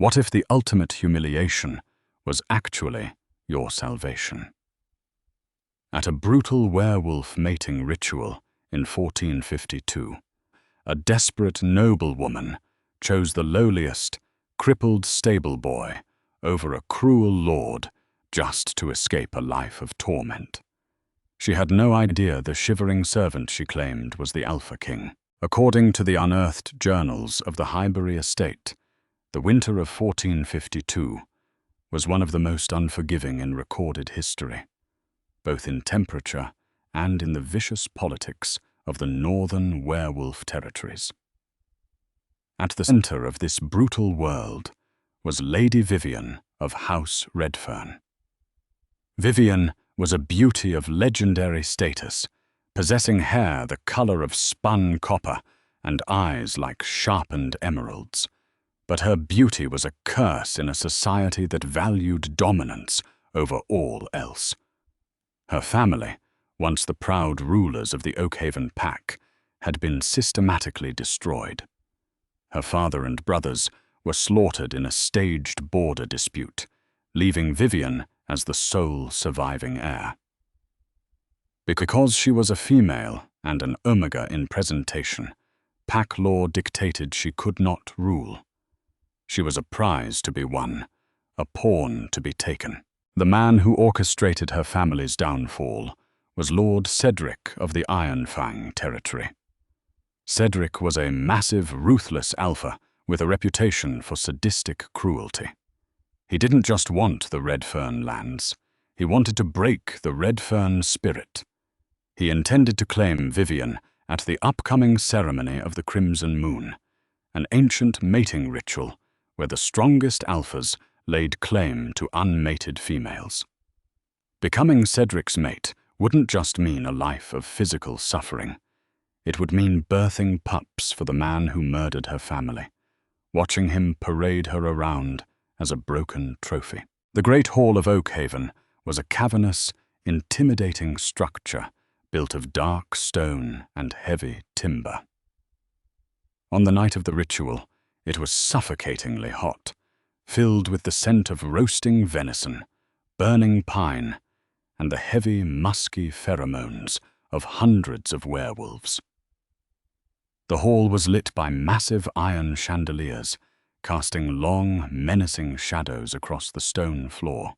What if the ultimate humiliation was actually your salvation? At a brutal werewolf mating ritual in 1452, a desperate noblewoman chose the lowliest, crippled stable boy over a cruel lord just to escape a life of torment. She had no idea the shivering servant she claimed was the Alpha King. According to the unearthed journals of the Highbury estate, the winter of 1452 was one of the most unforgiving in recorded history, both in temperature and in the vicious politics of the northern werewolf territories. At the center of this brutal world was Lady Vivian of House Redfern. Vivian was a beauty of legendary status, possessing hair the color of spun copper and eyes like sharpened emeralds. But her beauty was a curse in a society that valued dominance over all else. Her family, once the proud rulers of the Oakhaven Pack, had been systematically destroyed. Her father and brothers were slaughtered in a staged border dispute, leaving Vivian as the sole surviving heir. Because she was a female and an omega in presentation, pack law dictated she could not rule. She was a prize to be won, a pawn to be taken. The man who orchestrated her family's downfall was Lord Cedric of the Ironfang territory. Cedric was a massive, ruthless alpha with a reputation for sadistic cruelty. He didn't just want the Redfern lands, he wanted to break the Redfern spirit. He intended to claim Vivian at the upcoming ceremony of the Crimson Moon, an ancient mating ritual where the strongest alphas laid claim to unmated females. Becoming Cedric's mate wouldn't just mean a life of physical suffering. It would mean birthing pups for the man who murdered her family, watching him parade her around as a broken trophy. The Great Hall of Oakhaven was a cavernous, intimidating structure built of dark stone and heavy timber. On the night of the ritual, it was suffocatingly hot, filled with the scent of roasting venison, burning pine, and the heavy, musky pheromones of hundreds of werewolves. The hall was lit by massive iron chandeliers, casting long, menacing shadows across the stone floor.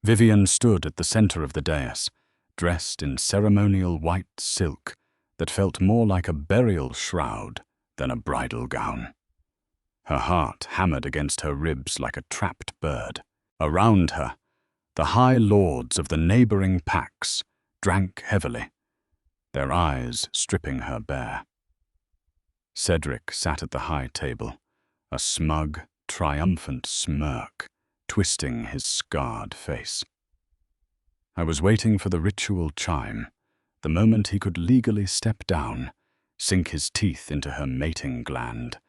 Vivian stood at the center of the dais, dressed in ceremonial white silk that felt more like a burial shroud than a bridal gown. Her heart hammered against her ribs like a trapped bird. Around her, the high lords of the neighboring packs drank heavily, their eyes stripping her bare. Cedric sat at the high table, a smug, triumphant smirk twisting his scarred face. I was waiting for the ritual chime, the moment he could legally step down, sink his teeth into her mating gland,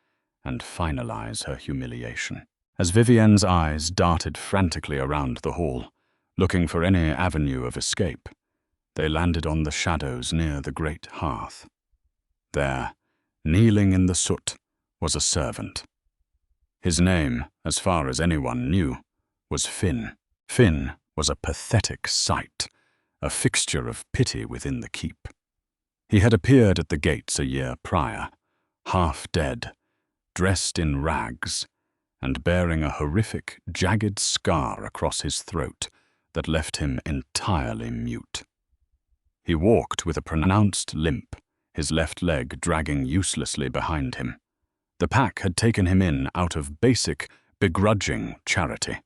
and finalize her humiliation. As Vivian's eyes darted frantically around the hall, looking for any avenue of escape, they landed on the shadows near the great hearth. There, kneeling in the soot, was a servant. His name, as far as anyone knew, was Finn. Finn was a pathetic sight, a fixture of pity within the keep. He had appeared at the gates a year prior, half dead, dressed in rags, and bearing a horrific, jagged scar across his throat that left him entirely mute. He walked with a pronounced limp, his left leg dragging uselessly behind him. The pack had taken him in out of basic, begrudging charity,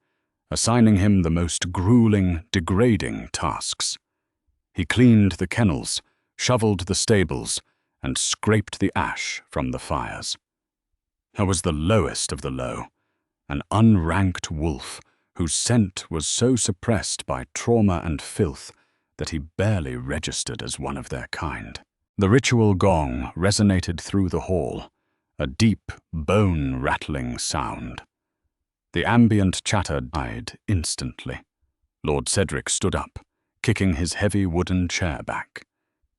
assigning him the most grueling, degrading tasks. He cleaned the kennels, shoveled the stables, and scraped the ash from the fires. I was the lowest of the low, an unranked wolf whose scent was so suppressed by trauma and filth that he barely registered as one of their kind. The ritual gong resonated through the hall, a deep, bone-rattling sound. The ambient chatter died instantly. Lord Cedric stood up, kicking his heavy wooden chair back.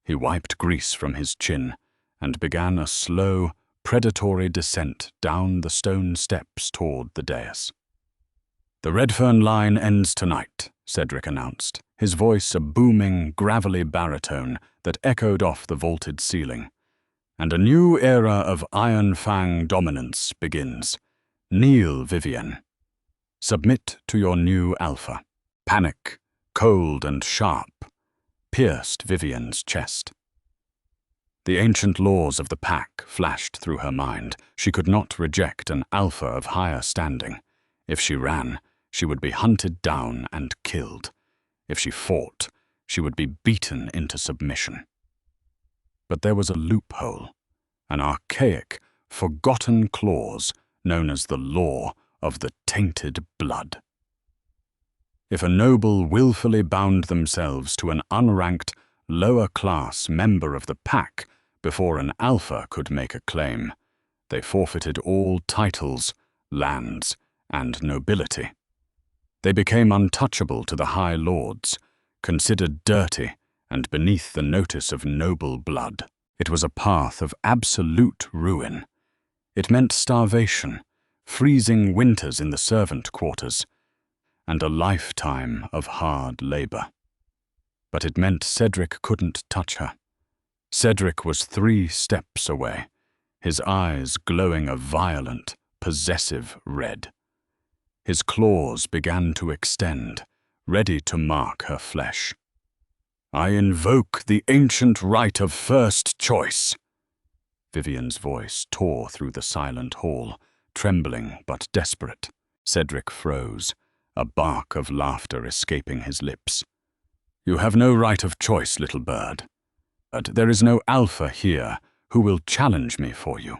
He wiped grease from his chin and began a slow, predatory descent down the stone steps toward the dais. "The Redfern line ends tonight," Cedric announced, his voice a booming, gravelly baritone that echoed off the vaulted ceiling. "And a new era of Iron Fang dominance begins. Kneel, Vivienne. Submit to your new alpha." Panic, cold and sharp, pierced Vivienne's chest. The ancient laws of the pack flashed through her mind. She could not reject an alpha of higher standing. If she ran, she would be hunted down and killed. If she fought, she would be beaten into submission. But there was a loophole, an archaic, forgotten clause known as the law of the tainted blood. If a noble willfully bound themselves to an unranked, lower-class member of the pack before an alpha could make a claim, they forfeited all titles, lands, and nobility. They became untouchable to the High Lords, considered dirty and beneath the notice of noble blood. It was a path of absolute ruin. It meant starvation, freezing winters in the servant quarters, and a lifetime of hard labor. But it meant Cedric couldn't touch her. Cedric was 3 steps away, his eyes glowing a violent, possessive red. His claws began to extend, ready to mark her flesh. "I invoke the ancient right of first choice." Vivienne's voice tore through the silent hall, trembling but desperate. Cedric froze, a bark of laughter escaping his lips. "You have no right of choice, little bird. But there is no alpha here who will challenge me for you."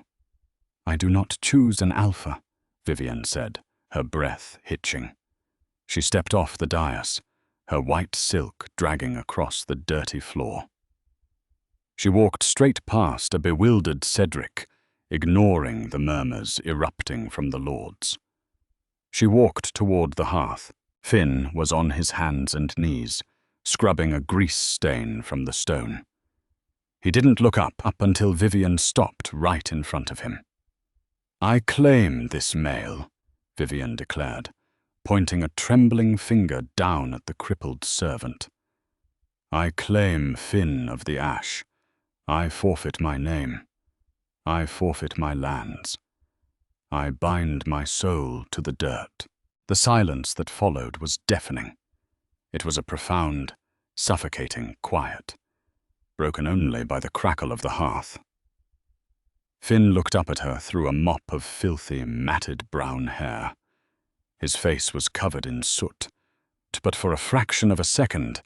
"I do not choose an alpha," Vivienne said, her breath hitching. She stepped off the dais, her white silk dragging across the dirty floor. She walked straight past a bewildered Cedric, ignoring the murmurs erupting from the lords. She walked toward the hearth. Finn was on his hands and knees, scrubbing a grease stain from the stone. He didn't look up until Vivienne stopped right in front of him. "I claim this male," Vivienne declared, pointing a trembling finger down at the crippled servant. "I claim Finn of the Ash. I forfeit my name. I forfeit my lands. I bind my soul to the dirt." The silence that followed was deafening. It was a profound, suffocating quiet, broken only by the crackle of the hearth. Finn looked up at her through a mop of filthy, matted brown hair. His face was covered in soot, but for a fraction of a second,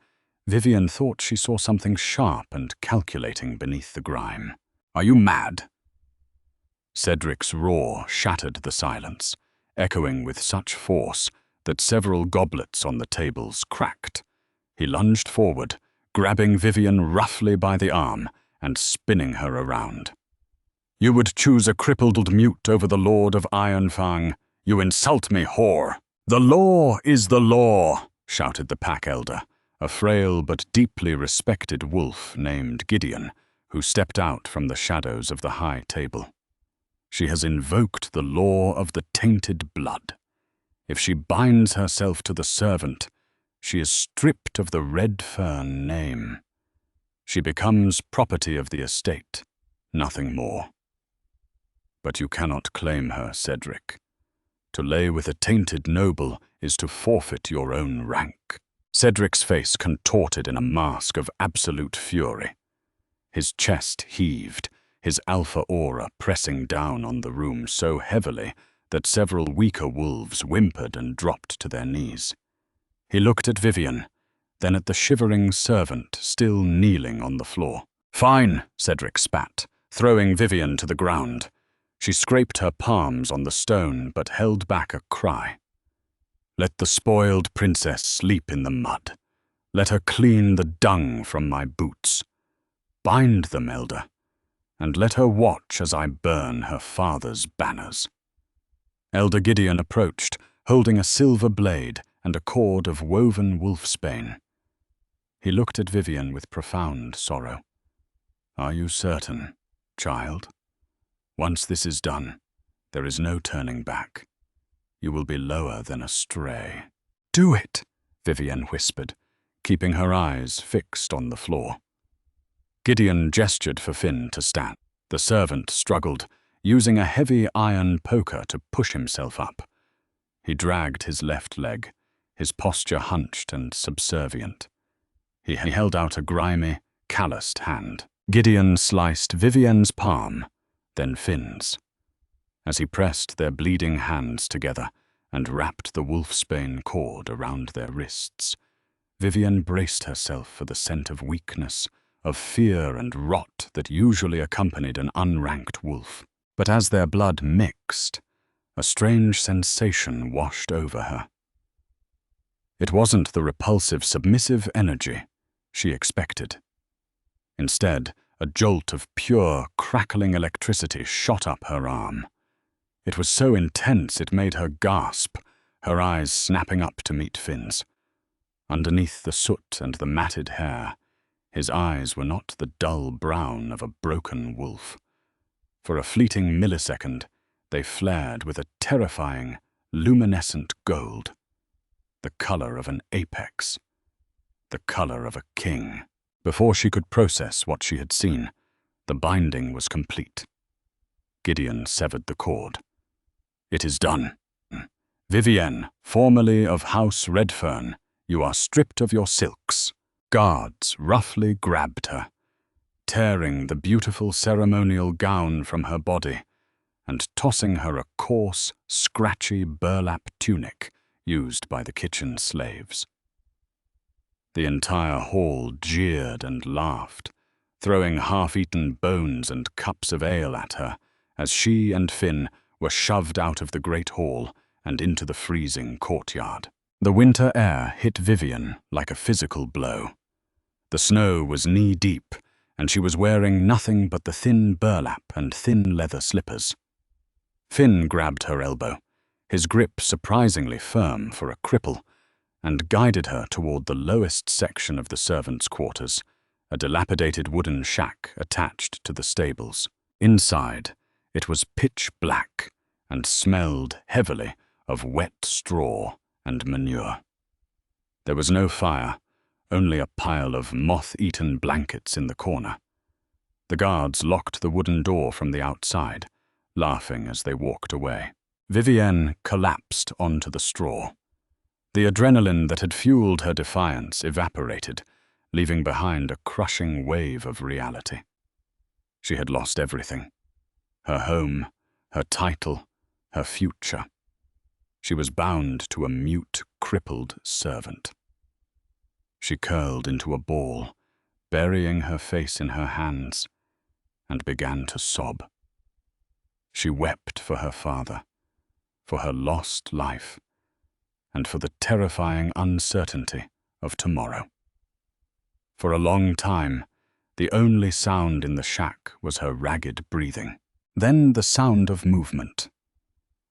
Vivienne thought she saw something sharp and calculating beneath the grime. "Are you mad?" Cedric's roar shattered the silence, echoing with such force that several goblets on the tables cracked. He lunged forward, grabbing Vivienne roughly by the arm and spinning her around. "You would choose a crippled mute over the Lord of Iron Fang. You insult me, whore." "The law is the law," shouted the pack elder, a frail but deeply respected wolf named Gideon, who stepped out from the shadows of the high table. "She has invoked the law of the tainted blood. If she binds herself to the servant, she is stripped of the Redfern name. She becomes property of the estate, nothing more. But you cannot claim her, Cedric. To lay with a tainted noble is to forfeit your own rank." Cedric's face contorted in a mask of absolute fury. His chest heaved, his alpha aura pressing down on the room so heavily that several weaker wolves whimpered and dropped to their knees. He looked at Vivienne, then at the shivering servant still kneeling on the floor. "Fine," Cedric spat, throwing Vivienne to the ground. She scraped her palms on the stone but held back a cry. "Let the spoiled princess sleep in the mud. Let her clean the dung from my boots. Bind them, elder, and let her watch as I burn her father's banners." Elder Gideon approached, holding a silver blade and a cord of woven wolfsbane. He looked at Vivienne with profound sorrow. "Are you certain, child? Once this is done, there is no turning back. You will be lower than a stray. Do it, Vivienne whispered, keeping her eyes fixed on the floor. Gideon gestured for Finn to stand. The servant struggled, using a heavy iron poker to push himself up. He dragged his left leg, his posture hunched and subservient. He held out a grimy, calloused hand. Gideon sliced Vivienne's palm, then Finn's. As he pressed their bleeding hands together and wrapped the wolfsbane cord around their wrists, Vivienne braced herself for the scent of weakness, of fear and rot that usually accompanied an unranked wolf. But as their blood mixed, a strange sensation washed over her. It wasn't the repulsive, submissive energy she expected. Instead, a jolt of pure, crackling electricity shot up her arm. It was so intense it made her gasp, her eyes snapping up to meet Finn's. Underneath the soot and the matted hair, his eyes were not the dull brown of a broken wolf. For a fleeting millisecond, they flared with a terrifying, luminescent gold, the color of an apex, the color of a king. Before she could process what she had seen, the binding was complete. Gideon severed the cord. It is done. Vivienne, formerly of House Redfern, you are stripped of your silks. Guards roughly grabbed her, tearing the beautiful ceremonial gown from her body and tossing her a coarse, scratchy burlap tunic used by the kitchen slaves. The entire hall jeered and laughed, throwing half-eaten bones and cups of ale at her as she and Finn were shoved out of the great hall and into the freezing courtyard. The winter air hit Vivienne like a physical blow. The snow was knee-deep, and she was wearing nothing but the thin burlap and thin leather slippers. Finn grabbed her elbow, his grip surprisingly firm for a cripple, and guided her toward the lowest section of the servants' quarters, a dilapidated wooden shack attached to the stables. Inside, it was pitch black and smelled heavily of wet straw and manure. There was no fire, only a pile of moth-eaten blankets in the corner. The guards locked the wooden door from the outside, laughing as they walked away. Vivienne collapsed onto the straw. The adrenaline that had fueled her defiance evaporated, leaving behind a crushing wave of reality. She had lost everything. Her home, her title, her future. She was bound to a mute, crippled servant. She curled into a ball, burying her face in her hands, and began to sob. She wept for her father, for her lost life, and for the terrifying uncertainty of tomorrow. For a long time, the only sound in the shack was her ragged breathing. Then the sound of movement.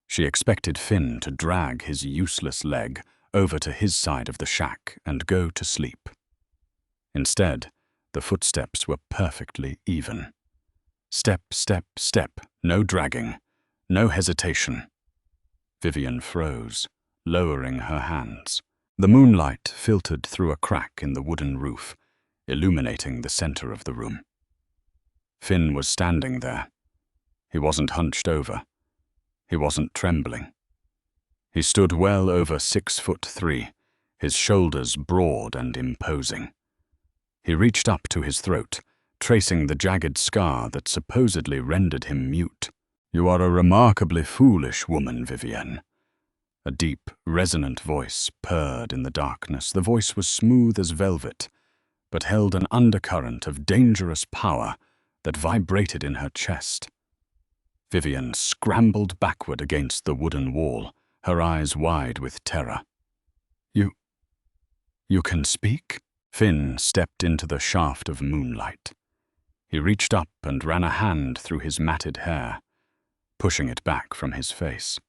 She expected Finn to drag his useless leg over to his side of the shack and go to sleep. Instead, the footsteps were perfectly even. Step, step, step, no dragging, no hesitation. Vivienne froze, lowering her hands. The moonlight filtered through a crack in the wooden roof, illuminating the center of the room. Finn was standing there. He wasn't hunched over. He wasn't trembling. He stood well over 6'3", his shoulders broad and imposing. He reached up to his throat, tracing the jagged scar that supposedly rendered him mute. "You are a remarkably foolish woman, Vivienne." A deep, resonant voice purred in the darkness. The voice was smooth as velvet, but held an undercurrent of dangerous power that vibrated in her chest. Vivienne scrambled backward against the wooden wall, her eyes wide with terror. You can speak?" Finn stepped into the shaft of moonlight. He reached up and ran a hand through his matted hair, pushing it back from his face.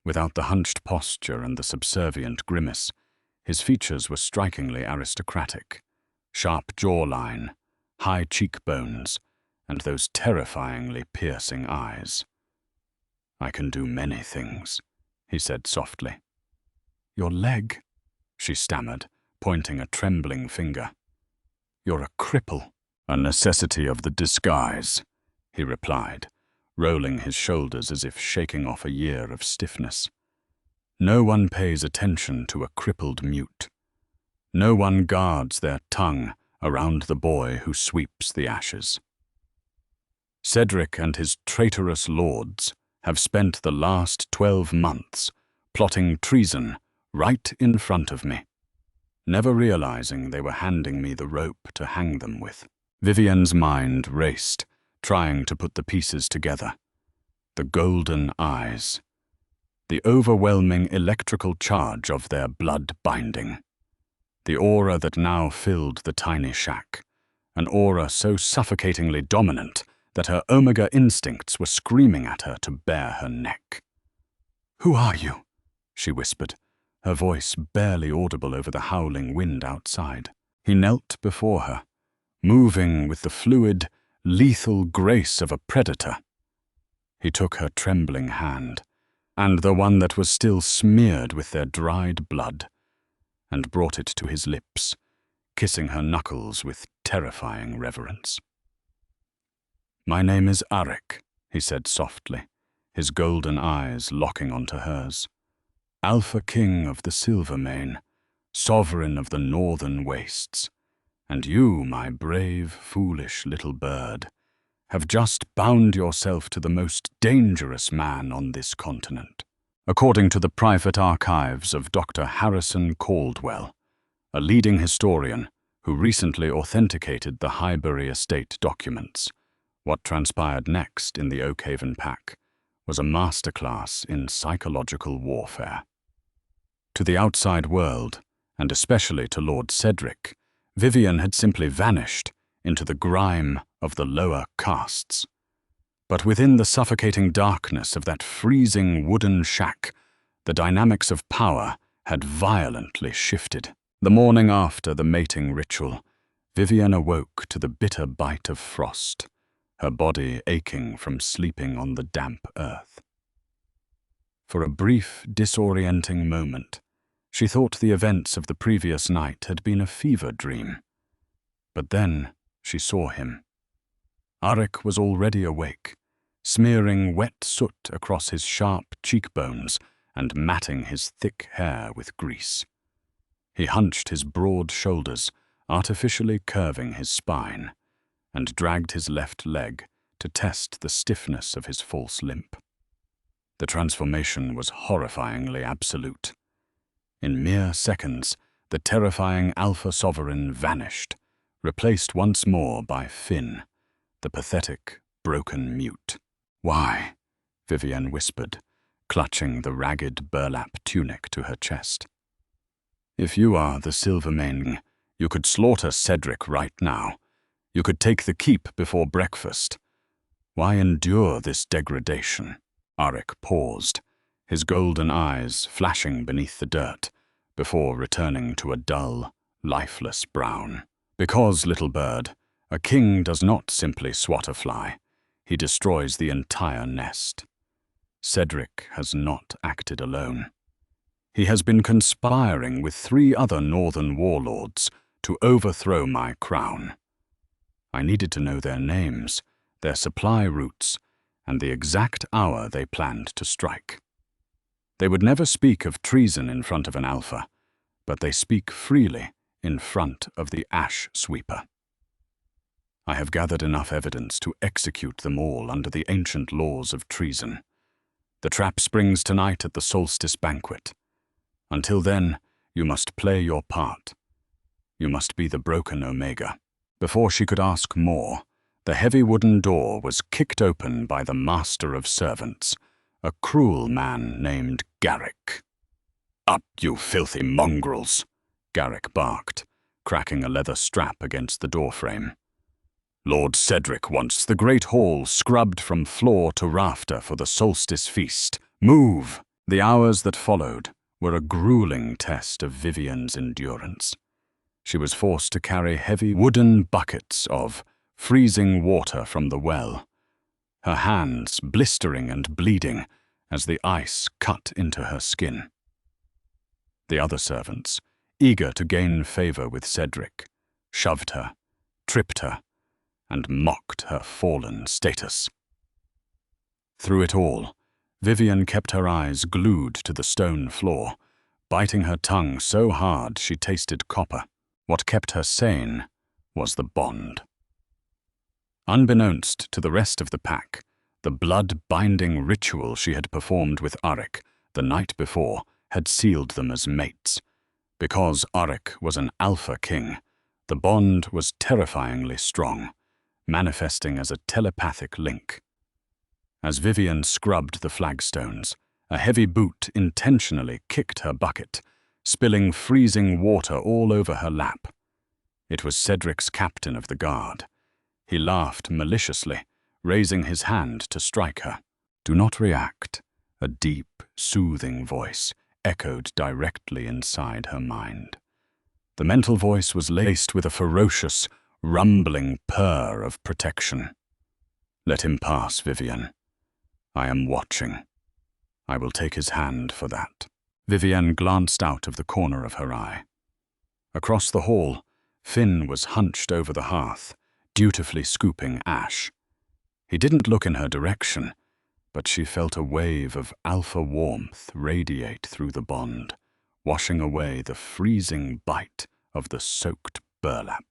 Without the hunched posture and the subservient grimace, his features were strikingly aristocratic. Sharp jawline, high cheekbones, and those terrifyingly piercing eyes. "I can do many things," he said softly. "Your leg," she stammered, pointing a trembling finger. "You're a cripple." "A necessity of the disguise," he replied, rolling his shoulders as if shaking off a year of stiffness. "No one pays attention to a crippled mute. No one guards their tongue around the boy who sweeps the ashes. Cedric and his traitorous lords have spent the last 12 months plotting treason right in front of me, never realizing they were handing me the rope to hang them with." Vivian's mind raced, trying to put the pieces together. The golden eyes, the overwhelming electrical charge of their blood binding, the aura that now filled the tiny shack, an aura so suffocatingly dominant that her Omega instincts were screaming at her to bare her neck. "Who are you?" she whispered, her voice barely audible over the howling wind outside. He knelt before her, moving with the fluid, lethal grace of a predator. He took her trembling hand, and the one that was still smeared with their dried blood, and brought it to his lips, kissing her knuckles with terrifying reverence. "My name is Arik," he said softly, his golden eyes locking onto hers. "Alpha King of the Silvermane, sovereign of the northern wastes. And you, my brave, foolish little bird, have just bound yourself to the most dangerous man on this continent." According to the private archives of Dr. Harrison Caldwell, a leading historian who recently authenticated the Highbury estate documents, what transpired next in the Oakhaven Pack was a masterclass in psychological warfare. To the outside world, and especially to Lord Cedric, Vivian had simply vanished into the grime of the lower castes. But within the suffocating darkness of that freezing wooden shack, the dynamics of power had violently shifted. The morning after the mating ritual, Vivian awoke to the bitter bite of frost, her body aching from sleeping on the damp earth. For a brief, disorienting moment, she thought the events of the previous night had been a fever dream. But then she saw him. Arik was already awake, smearing wet soot across his sharp cheekbones and matting his thick hair with grease. He hunched his broad shoulders, artificially curving his spine, and dragged his left leg to test the stiffness of his false limp. The transformation was horrifyingly absolute. In mere seconds, the terrifying Alpha Sovereign vanished, replaced once more by Finn, the pathetic, broken mute. "Why?" Vivian whispered, clutching the ragged burlap tunic to her chest. "If you are the Silvermane, you could slaughter Cedric right now. You could take the keep before breakfast. Why endure this degradation?" Arik paused, his golden eyes flashing beneath the dirt, before returning to a dull, lifeless brown. "Because, little bird, a king does not simply swat a fly. He destroys the entire nest. Cedric has not acted alone. He has been conspiring with 3 other northern warlords to overthrow my crown. I needed to know their names, their supply routes, and the exact hour they planned to strike. They would never speak of treason in front of an Alpha, but they speak freely in front of the Ash Sweeper. I have gathered enough evidence to execute them all under the ancient laws of treason. The trap springs tonight at the solstice banquet. Until then, you must play your part. You must be the broken Omega." Before she could ask more, the heavy wooden door was kicked open by the master of servants, a cruel man named Garrick. "Up, you filthy mongrels!" Garrick barked, cracking a leather strap against the doorframe. "Lord Cedric wants the great hall scrubbed from floor to rafter for the solstice feast. Move!" The hours that followed were a grueling test of Vivian's endurance. She was forced to carry heavy wooden buckets of freezing water from the well, her hands blistering and bleeding as the ice cut into her skin. The other servants, eager to gain favor with Cedric, shoved her, tripped her, and mocked her fallen status. Through it all, Vivian kept her eyes glued to the stone floor, biting her tongue so hard she tasted copper. What kept her sane was the bond. Unbeknownst to the rest of the pack, the blood-binding ritual she had performed with Arik the night before had sealed them as mates. Because Arik was an alpha king, the bond was terrifyingly strong, manifesting as a telepathic link. As Vivian scrubbed the flagstones, a heavy boot intentionally kicked her bucket, spilling freezing water all over her lap. It was Cedric's captain of the guard. He laughed maliciously, raising his hand to strike her. "Do not react," a deep, soothing voice echoed directly inside her mind. The mental voice was laced with a ferocious, rumbling purr of protection. "Let him pass, Vivian. I am watching. I will take his hand for that." Vivian glanced out of the corner of her eye. Across the hall, Finn was hunched over the hearth, dutifully scooping ash. He didn't look in her direction, but she felt a wave of alpha warmth radiate through the bond, washing away the freezing bite of the soaked burlap.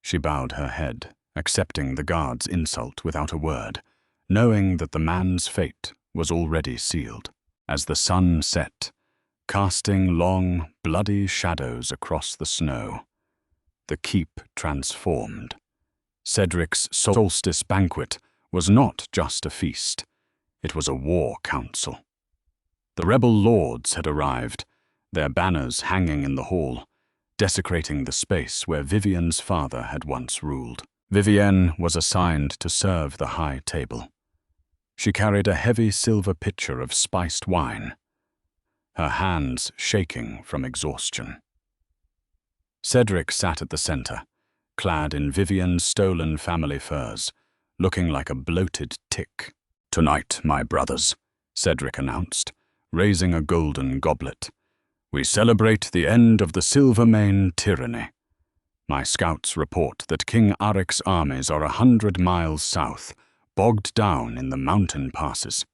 She bowed her head, accepting the guard's insult without a word, knowing that the man's fate was already sealed. As the sun set, casting long, bloody shadows across the snow, the keep transformed. Cedric's solstice banquet was not just a feast, it was a war council. The rebel lords had arrived, their banners hanging in the hall, desecrating the space where Vivian's father had once ruled. Vivienne was assigned to serve the high table. She carried a heavy silver pitcher of spiced wine, her hands shaking from exhaustion. Cedric sat at the center, clad in Vivian's stolen family furs, looking like a bloated tick. "Tonight, my brothers," Cedric announced, raising a golden goblet, "we celebrate the end of the Silvermane tyranny. My scouts report that King Arik's armies are 100 miles south, bogged down in the mountain passes.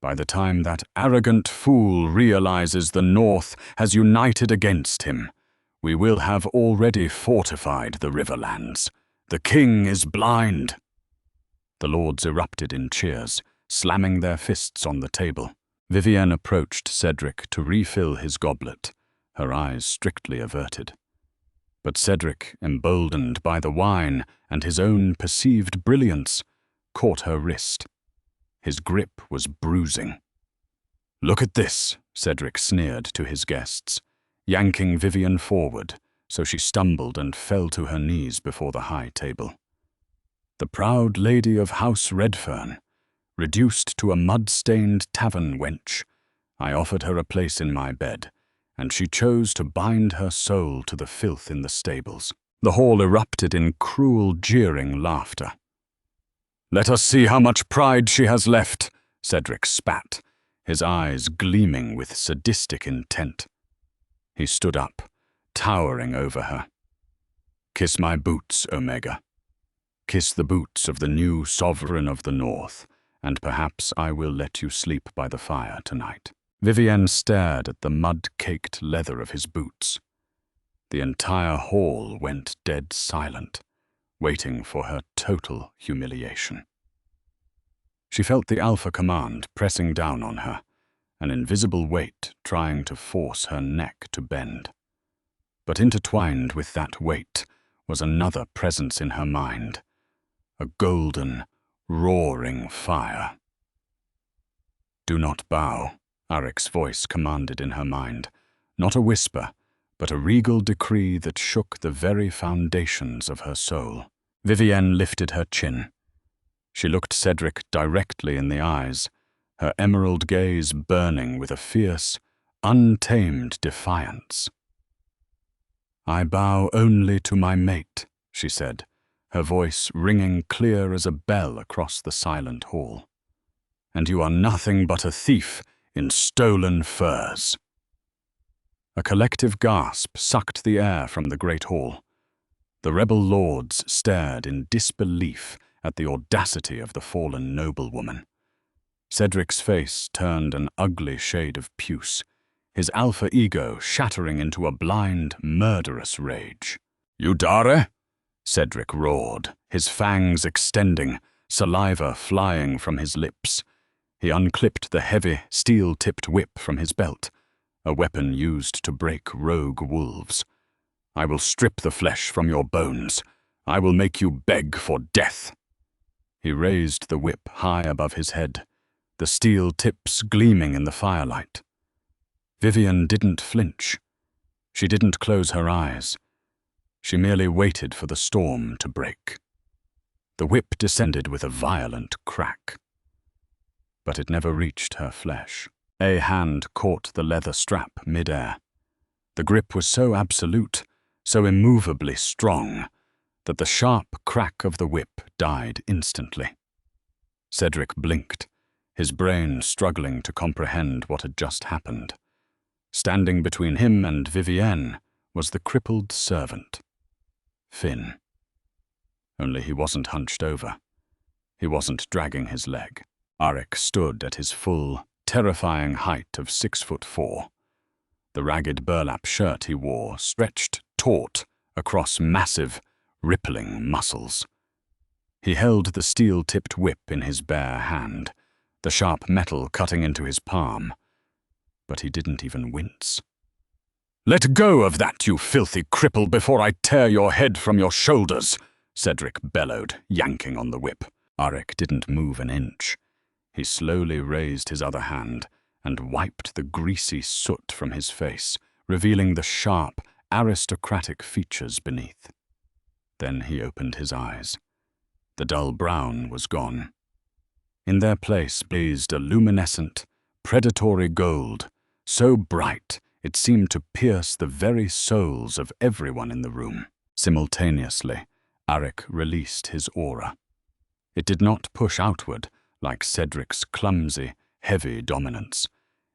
By the time that arrogant fool realizes the North has united against him, we will have already fortified the riverlands. The king is blind." The lords erupted in cheers, slamming their fists on the table. Vivienne approached Cedric to refill his goblet, her eyes strictly averted. But Cedric, emboldened by the wine and his own perceived brilliance, caught her wrist. His grip was bruising. "Look at this," Cedric sneered to his guests, yanking Vivian forward so she stumbled and fell to her knees before the high table. The proud lady of House Redfern, reduced to a mud-stained tavern wench, I offered her a place in my bed, and she chose to bind her soul to the filth in the stables. The hall erupted in cruel, jeering laughter. "Let us see how much pride she has left," Cedric spat, his eyes gleaming with sadistic intent. He stood up, towering over her. "Kiss my boots, Omega. Kiss the boots of the new sovereign of the North, and perhaps I will let you sleep by the fire tonight." Vivienne stared at the mud-caked leather of his boots. The entire hall went dead silent, waiting for her total humiliation. She felt the Alpha Command pressing down on her, an invisible weight trying to force her neck to bend. But intertwined with that weight was another presence in her mind, a golden, roaring fire. "Do not bow," Arik's voice commanded in her mind, not a whisper, but a regal decree that shook the very foundations of her soul. Vivienne lifted her chin. She looked Cedric directly in the eyes, her emerald gaze burning with a fierce, untamed defiance. "I bow only to my mate," she said, her voice ringing clear as a bell across the silent hall. "And you are nothing but a thief in stolen furs." A collective gasp sucked the air from the great hall. The rebel lords stared in disbelief at the audacity of the fallen noblewoman. Cedric's face turned an ugly shade of puce, his alpha ego shattering into a blind, murderous rage. "You dare?" Cedric roared, his fangs extending, saliva flying from his lips. He unclipped the heavy, steel-tipped whip from his belt, a weapon used to break rogue wolves. "I will strip the flesh from your bones. I will make you beg for death." He raised the whip high above his head, the steel tips gleaming in the firelight. Vivian didn't flinch. She didn't close her eyes. She merely waited for the storm to break. The whip descended with a violent crack. But it never reached her flesh. A hand caught the leather strap mid-air. The grip was so absolute, so immovably strong, that the sharp crack of the whip died instantly. Cedric blinked, his brain struggling to comprehend what had just happened. Standing between him and Vivienne was the crippled servant, Finn. Only he wasn't hunched over. He wasn't dragging his leg. Arik stood at his full, terrifying height of 6'4". The ragged burlap shirt he wore stretched taut across massive, rippling muscles. He held the steel-tipped whip in his bare hand, the sharp metal cutting into his palm. But he didn't even wince. "Let go of that, you filthy cripple, before I tear your head from your shoulders," Cedric bellowed, yanking on the whip. Arik didn't move an inch. He slowly raised his other hand and wiped the greasy soot from his face, revealing the sharp, aristocratic features beneath. Then he opened his eyes. The dull brown was gone. In their place blazed a luminescent, predatory gold, so bright it seemed to pierce the very souls of everyone in the room. Simultaneously, Arik released his aura. It did not push outward like Cedric's clumsy, heavy dominance.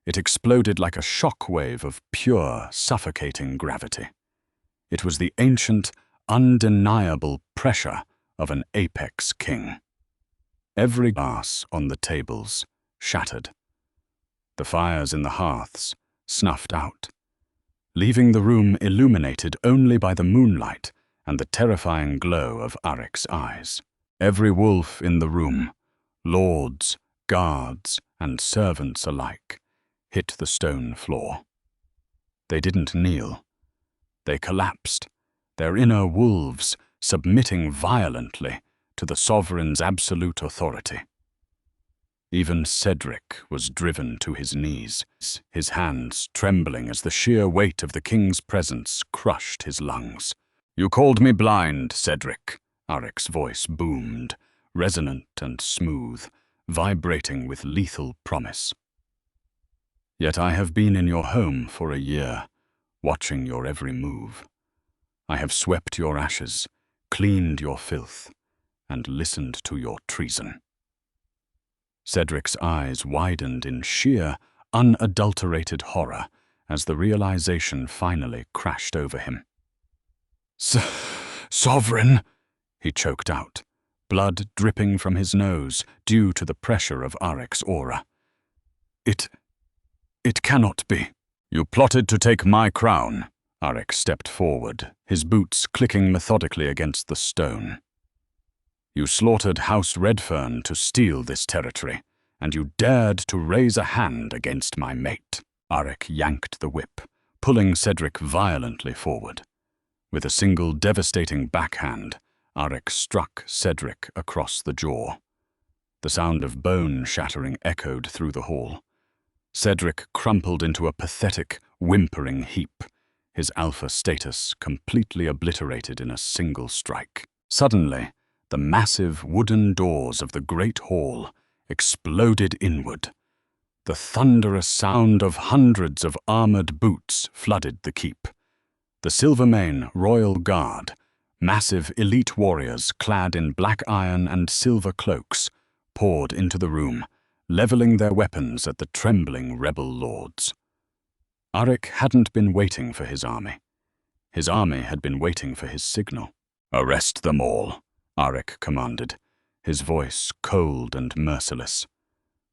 It exploded like a shock wave of pure, suffocating gravity. It was the ancient, undeniable pressure of an apex king. Every glass on the tables shattered. The fires in the hearths snuffed out, leaving the room illuminated only by the moonlight and the terrifying glow of Arik's eyes. Every wolf in the room, lords, guards, and servants alike, hit the stone floor. They didn't kneel. They collapsed, their inner wolves submitting violently to the sovereign's absolute authority. Even Cedric was driven to his knees, his hands trembling as the sheer weight of the king's presence crushed his lungs. "You called me blind, Cedric," Arik's voice boomed, resonant and smooth, vibrating with lethal promise. "Yet I have been in your home for a year, watching your every move. I have swept your ashes, cleaned your filth, and listened to your treason." Cedric's eyes widened in sheer, unadulterated horror as the realization finally crashed over him. "Sovereign," he choked out, blood dripping from his nose due to the pressure of Arik's aura. It cannot be." "You plotted to take my crown." Arik stepped forward, his boots clicking methodically against the stone. "You slaughtered House Redfern to steal this territory, and you dared to raise a hand against my mate." Arik yanked the whip, pulling Cedric violently forward. With a single devastating backhand, Arik struck Cedric across the jaw. The sound of bone shattering echoed through the hall. Cedric crumpled into a pathetic, whimpering heap, his alpha status completely obliterated in a single strike. Suddenly, the massive wooden doors of the great hall exploded inward. The thunderous sound of hundreds of armored boots flooded the keep. The Silvermane Royal Guard, Massive elite warriors clad in black iron and silver cloaks poured into the room, leveling their weapons at the trembling rebel lords. Arik hadn't been waiting for his army. His army had been waiting for his signal. "Arrest them all," Arik commanded, his voice cold and merciless.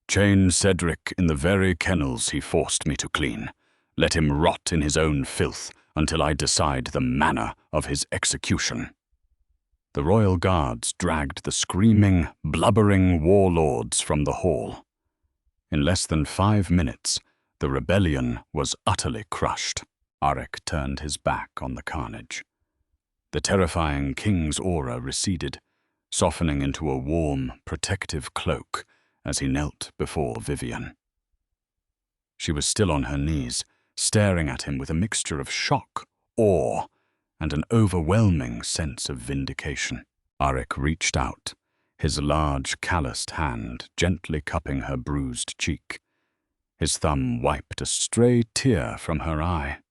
"Chain Cedric in the very kennels he forced me to clean. Let him rot in his own filth until I decide the manner of his execution." The royal guards dragged the screaming, blubbering warlords from the hall. In less than 5 minutes, the rebellion was utterly crushed. Arik turned his back on the carnage. The terrifying king's aura receded, softening into a warm, protective cloak as he knelt before Vivienne. She was still on her knees, staring at him with a mixture of shock, awe, and an overwhelming sense of vindication. Arik reached out, his large, calloused hand gently cupping her bruised cheek. His thumb wiped a stray tear from her eye.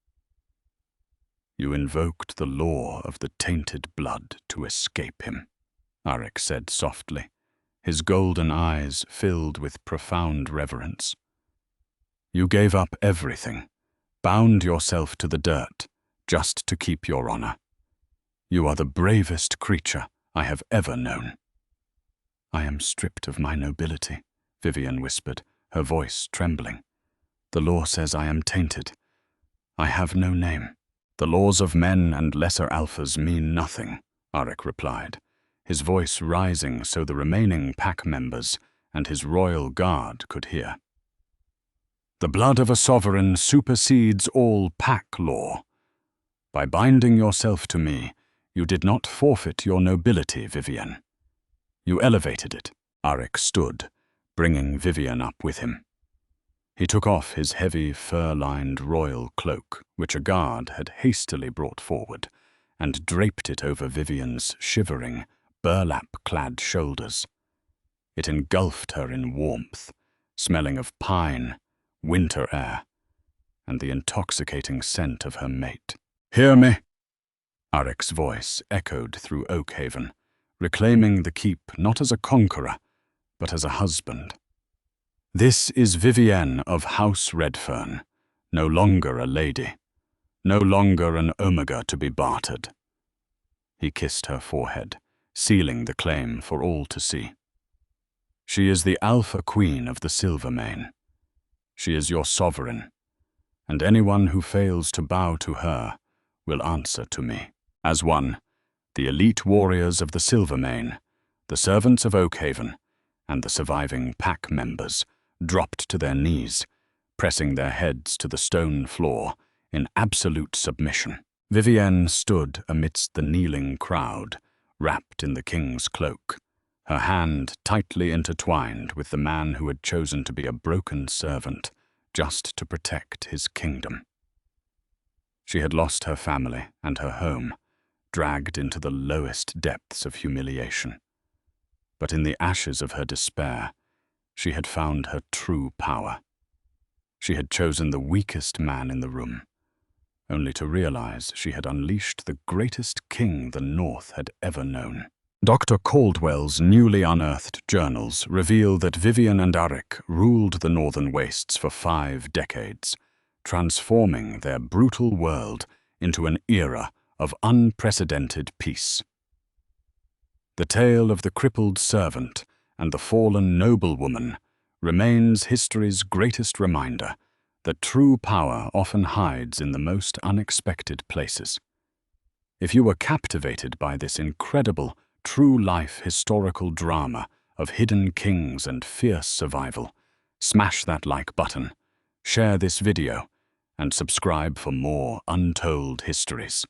"You invoked the law of the tainted blood to escape him," Arik said softly, his golden eyes filled with profound reverence. "You gave up everything, bound yourself to the dirt, just to keep your honor. You are the bravest creature I have ever known." "I am stripped of my nobility," Vivienne whispered, her voice trembling. "The law says I am tainted. I have no name." "The laws of men and lesser alphas mean nothing," Arik replied, his voice rising so the remaining pack members and his royal guard could hear. "The blood of a sovereign supersedes all pack law. By binding yourself to me, you did not forfeit your nobility, Vivienne. You elevated it." Arik stood, bringing Vivienne up with him. He took off his heavy, fur-lined royal cloak, which a guard had hastily brought forward, and draped it over Vivienne's shivering, burlap-clad shoulders. It engulfed her in warmth, smelling of pine, winter air, and the intoxicating scent of her mate. "Hear me!" Arik's voice echoed through Oakhaven, reclaiming the keep not as a conqueror, but as a husband. "This is Vivienne of House Redfern, no longer a lady, no longer an omega to be bartered." He kissed her forehead, sealing the claim for all to see. "She is the Alpha Queen of the Silvermane. She is your sovereign, and anyone who fails to bow to her will answer to me." As one, the elite warriors of the Silvermane, the servants of Oakhaven, and the surviving pack members dropped to their knees, pressing their heads to the stone floor in absolute submission. Vivienne stood amidst the kneeling crowd, wrapped in the king's cloak, her hand tightly intertwined with the man who had chosen to be a broken servant just to protect his kingdom. She had lost her family and her home, dragged into the lowest depths of humiliation. But in the ashes of her despair, she had found her true power. She had chosen the weakest man in the room, only to realize she had unleashed the greatest king the North had ever known. Dr. Caldwell's newly unearthed journals reveal that Vivienne and Arik ruled the northern wastes for 5 decades, transforming their brutal world into an era of unprecedented peace. The tale of the crippled servant and the fallen noblewoman remains history's greatest reminder that true power often hides in the most unexpected places. If you were captivated by this incredible, true-life historical drama of hidden kings and fierce survival, smash that like button, share this video, and subscribe for more untold histories.